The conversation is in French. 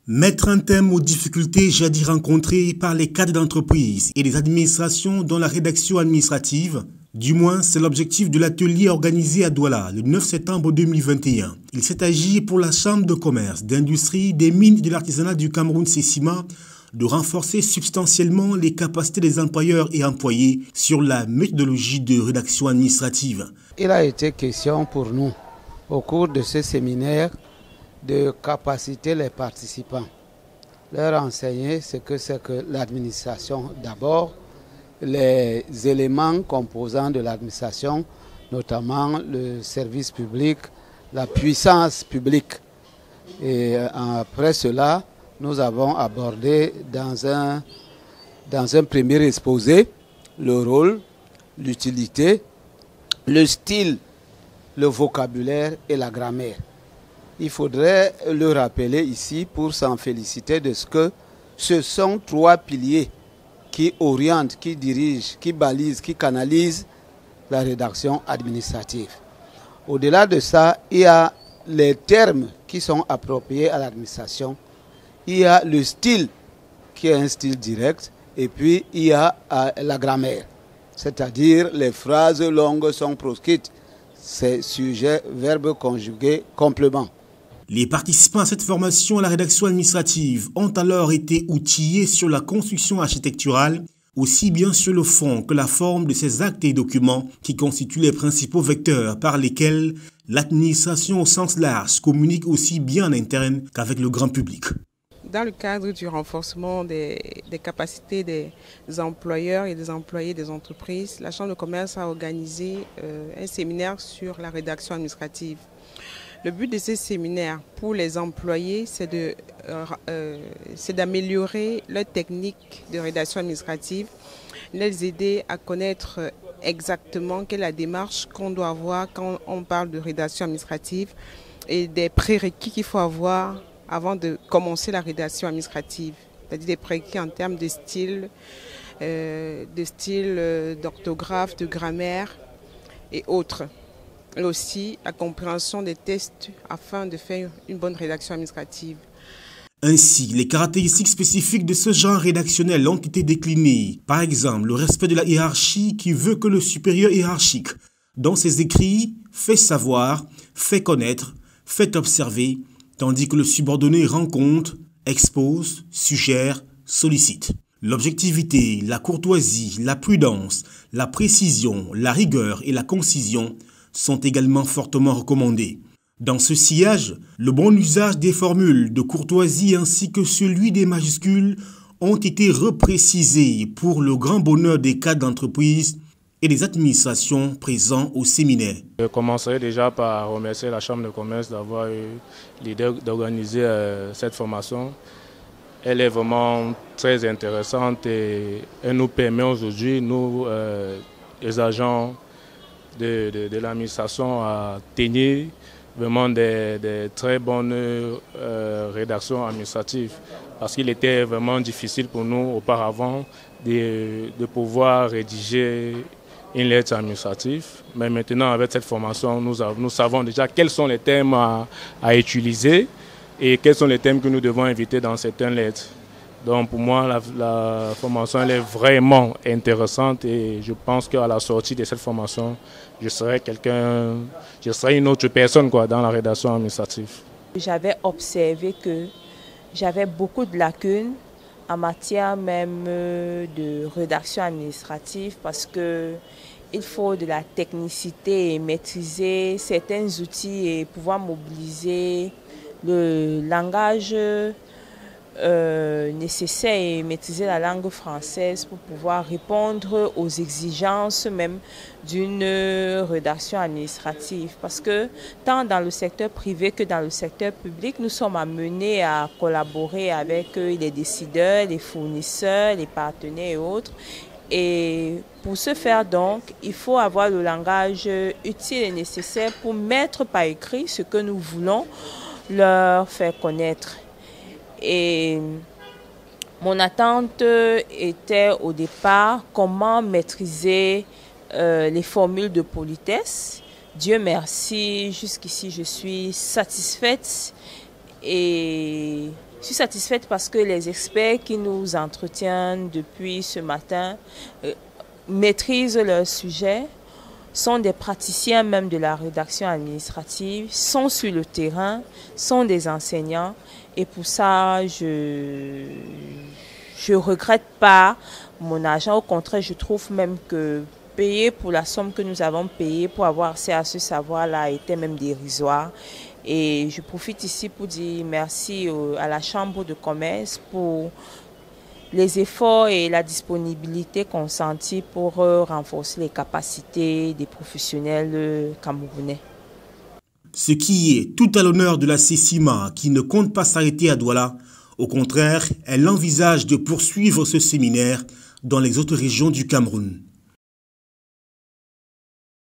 Mettre un terme aux difficultés jadis rencontrées par les cadres d'entreprise et les administrations dans la rédaction administrative, du moins c'est l'objectif de l'atelier organisé à Douala le 9 septembre 2021. Il s'est agi pour la Chambre de commerce, d'industrie, des mines et de l'artisanat du Cameroun CECIMA de renforcer substantiellement les capacités des employeurs et employés sur la méthodologie de rédaction administrative. Il a été question pour nous, au cours de ce séminaire, de capaciter les participants, leur enseigner ce que c'est que l'administration d'abord, les éléments composants de l'administration, notamment le service public, la puissance publique. Et après cela, nous avons abordé dans un premier exposé le rôle, l'utilité, le style, le vocabulaire et la grammaire. Il faudrait le rappeler ici pour s'en féliciter de ce que ce sont trois piliers qui orientent, qui dirigent, qui balisent, qui canalisent la rédaction administrative. Au-delà de ça, il y a les termes qui sont appropriés à l'administration. Il y a le style qui est un style direct et puis il y a la grammaire. C'est-à-dire les phrases longues sont proscrites. C'est sujet, verbe conjugué, complément. Les participants à cette formation à la rédaction administrative ont alors été outillés sur la construction architecturale, aussi bien sur le fond que la forme de ces actes et documents qui constituent les principaux vecteurs par lesquels l'administration au sens large communique aussi bien en interne qu'avec le grand public. Dans le cadre du renforcement des capacités des employeurs et des employés des entreprises, la Chambre de commerce a organisé un séminaire sur la rédaction administrative. Le but de ces séminaires pour les employés, c'est d'améliorer leur technique de rédaction administrative, les aider à connaître exactement quelle est la démarche qu'on doit avoir quand on parle de rédaction administrative et des prérequis qu'il faut avoir avant de commencer la rédaction administrative, c'est-à-dire des prérequis en termes de style, d'orthographe, de grammaire et autres. Et aussi la compréhension des tests afin de faire une bonne rédaction administrative. Ainsi, les caractéristiques spécifiques de ce genre rédactionnel ont été déclinées. Par exemple, le respect de la hiérarchie qui veut que le supérieur hiérarchique, dans ses écrits, fait savoir, fait connaître, fait observer, tandis que le subordonné rend compte, expose, suggère, sollicite. L'objectivité, la courtoisie, la prudence, la précision, la rigueur et la concision sont également fortement recommandés. Dans ce sillage, le bon usage des formules de courtoisie ainsi que celui des majuscules ont été reprécisés pour le grand bonheur des cadres d'entreprise et des administrations présents au séminaire. Je commencerai déjà par remercier la Chambre de commerce d'avoir eu l'idée d'organiser cette formation. Elle est vraiment très intéressante et elle nous permet aujourd'hui, nous, les agents de l'administration, à tenir vraiment des très bonnes rédactions administratives. Parce qu'il était vraiment difficile pour nous auparavant de pouvoir rédiger une lettre administrative. Mais maintenant, avec cette formation, nous savons déjà quels sont les termes à utiliser et quels sont les termes que nous devons éviter dans certaines lettres. Donc pour moi, la formation elle est vraiment intéressante et je pense qu'à la sortie de cette formation, je serai une autre personne dans la rédaction administrative. J'avais observé que j'avais beaucoup de lacunes en matière même de rédaction administrative parce que il faut de la technicité et maîtriser certains outils et pouvoir mobiliser le langage nécessaire et maîtriser la langue française pour pouvoir répondre aux exigences même d'une rédaction administrative. Parce que tant dans le secteur privé que dans le secteur public, nous sommes amenés à collaborer avec les décideurs, les fournisseurs, les partenaires et autres. Et pour ce faire donc, il faut avoir le langage utile et nécessaire pour mettre par écrit ce que nous voulons leur faire connaître. Et mon attente était au départ comment maîtriser les formules de politesse. Dieu merci, jusqu'ici je suis satisfaite et Je suis satisfaite parce que les experts qui nous entretiennent depuis ce matin maîtrisent leur sujet, sont des praticiens même de la rédaction administrative, sont sur le terrain, sont des enseignants. Et pour ça, je regrette pas mon argent. Au contraire, je trouve même que payer pour la somme que nous avons payée pour avoir accès à ce savoir-là était même dérisoire. Et je profite ici pour dire merci à la Chambre de commerce pour les efforts et la disponibilité consentis pour renforcer les capacités des professionnels camerounais. Ce qui est tout à l'honneur de la CECIMA qui ne compte pas s'arrêter à Douala. Au contraire, elle envisage de poursuivre ce séminaire dans les autres régions du Cameroun.